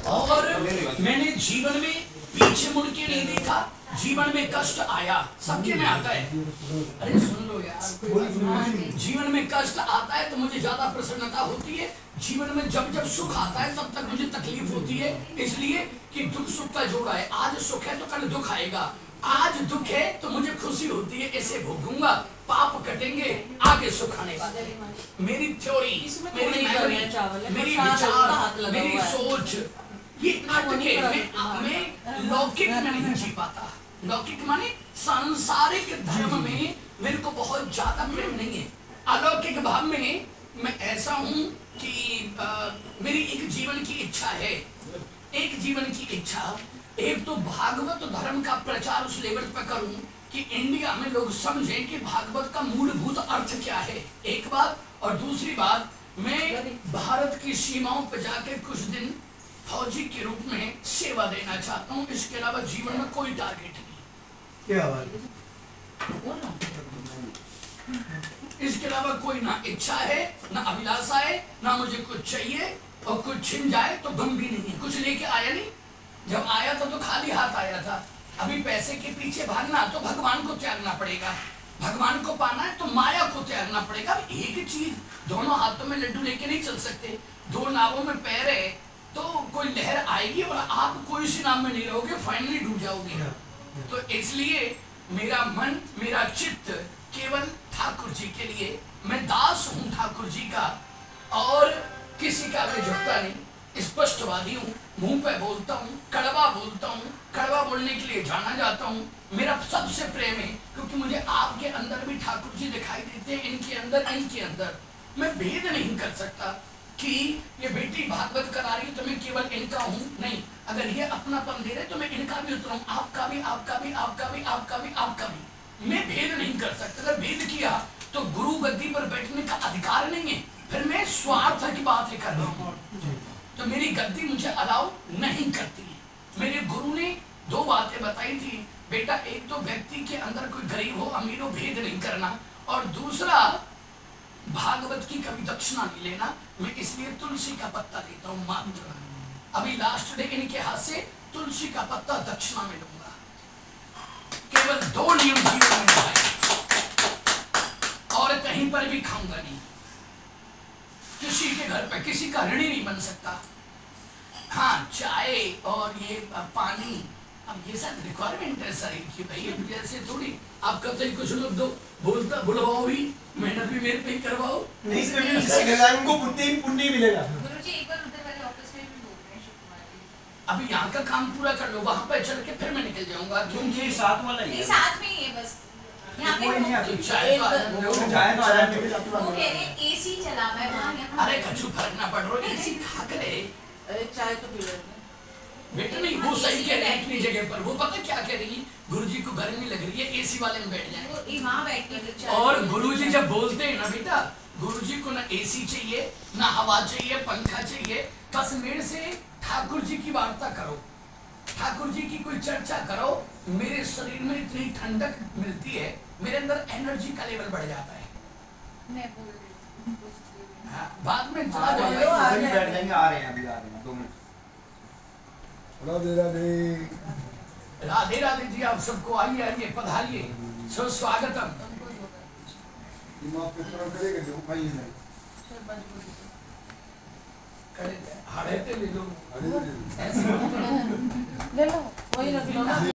और मैंने जीवन में पीछे मुड़ के नहीं देखा। जीवन में कष्ट आया, सबके में आता है। अरे सुन लो यार, जीवन में कष्ट आता है तो मुझे ज्यादा प्रसन्नता होती है। जीवन में जब जब सुख आता है तब तक मुझे तकलीफ होती है, इसलिए कि दुख सुख का जोड़ा है। आज सुख है तो कल दुख आएगा, आज दुख है तो मुझे खुशी होती है। ऐसे भोगूंगा, पाप कटेंगे, आगे सुख आने वाले। मेरी थ्योरी, मेरी विचार, मेरी सोच, ये अटके मैं लौकिक में नहीं जी पाता। लौकिक माने सांसारिक धर्म में मेरे को बहुत ज्यादा प्रेम नहीं है। अलौकिक भाव में मैं ऐसा हूं कि मेरी एक जीवन की इच्छा है। एक जीवन की इच्छा, एक तो भागवत धर्म का प्रचार उस लेवल पर करूं कि इंडिया में लोग समझें कि भागवत का मूलभूत अर्थ क्या है, एक बात। और दूसरी बात, मैं भारत की सीमाओं पर जाकर कुछ दिन फौजी के रूप में सेवा देना चाहता हूँ। इसके अलावा जीवन में कोई टारगेट नहीं। क्या बात? इसके अलावा कोई ना इच्छा है, ना अभिलाषा है, ना मुझे कुछ चाहिए। और कुछ छिन जाए तो गम भी नहीं है। कुछ लेके आया नहीं, जब आया था तो खाली हाथ आया था। अभी पैसे के पीछे भागना तो भगवान को त्यागना पड़ेगा। भगवान को पाना है तो माया को त्यागना पड़ेगा। एक चीज, दोनों हाथों में लड्डू लेके नहीं चल सकते। दो नावों में पैर है तो कोई लहर आएगी और आप कोई सी नाव में नहीं रहोगे, फाइनली डूब जाओगे। तो इसलिए मेरा मन, मेरा चित्त केवल ठाकुर जी के लिए। मैं दास हूँ ठाकुर जी का और किसी का मैं झुकता नहीं। स्पष्टवादी हूँ, मुंह पे बोलता हूँ, कड़वा बोलता हूँ। कड़वा बोलने के लिए जाना जाता हूँ। मेरा सबसे प्रेम है क्योंकि मुझे आपके अंदर भी ठाकुर जी दिखाई देते हैं, इनके अंदर, इनके अंदर। मैं भेद नहीं कर सकता कि ये बेटी भागवत करा रही तो मैं केवल इनका हूँ, नहीं। अगर ये अपनापन दे रहे तो मैं इनका भी उतरूँ, आपका भी, आपका भी, आपका भी, आपका भी, आपका भी। मैं भेद नहीं कर सकता। अगर भेद किया तो गुरु गद्दी पर बैठने का अधिकार नहीं है। फिर मैं स्वार्थ की बात कर रहा हूँ तो मेरी गद्दी मुझे अलाउ नहीं करती। मेरे गुरु ने दो बातें बताई थी, बेटा एक तो व्यक्ति के अंदर कोई गरीब हो अमीर हो भेद नहीं करना, और दूसरा भागवत की कभी दक्षिणा नहीं लेना। मैं इसलिए तुलसी का पत्ता देता हूँ मात्र। अभी लास्ट डे इनके हाथ से तुलसी का पत्ता दक्षिणा में लूंगा। केवल दो नियम जीवन में है और कहीं पर भी खाऊंगा नहीं। किसी के घर पे किसी का ऋणी नहीं बन सकता। हाँ, चाय और ये पानी, अब ये सब रिक्वायरमेंट है शरीर की भाई। जैसे थोड़ी आप कब तक कुछ लोग दो बोलता बुलवाओ भी, मेहनत भी मेरे पे ही करवाओ, नहीं उनको पुण्य मिलेगा। गुरुजी एक बार उधर वाले ऑफिस में भी बोल रहे हैं शुक्रवार। अभी यहाँ का काम पूरा कर लो, वहाँ पे चल के फिर मैं निकल जाऊंगा क्योंकि साथ वाला ही है। साथ में ही है बस। यहाँ पे कोई नहीं आता। चाय तो आ जाए, वो कह रहे हैं एसी चला हुआ है वहाँ। अरे कछु फर्क ना पड़ रहा है, एसी खा करे। अरे चाय तो पी लेते बेटा। नहीं, वो सही कह रहे हैं अपनी जगह पर। वो पता क्या कह रही है, गुरुजी को गर्मी लग रही है, एसी वाले में बैठ जाए वहाँ बैठ के। और गुरुजी जब बोलते हैं ना बेटा, गुरुजी को ना एसी चाहिए, ना हवा चाहिए, पंखा चाहिए। बस मेरे से ठाकुर जी की वार्ता करो, ठाकुर जी की कोई चर्चा करो। मेरे शरीर में इतनी ठंडक मिलती है, मेरे अंदर एनर्जी का लेवल बढ़ जाता है। मैं बोल रही हूँ बाद में चला जाएगा। बैठ जाएंगे, आ रहे हैं अभी, आ रहे हैं 2 मिनट। राधे राधे। राधे राधे जी, आप सबको आइए आइए, पधारिए, सुस्वागतम। हाड़े ले लो, ले लो, वही रख लो ना।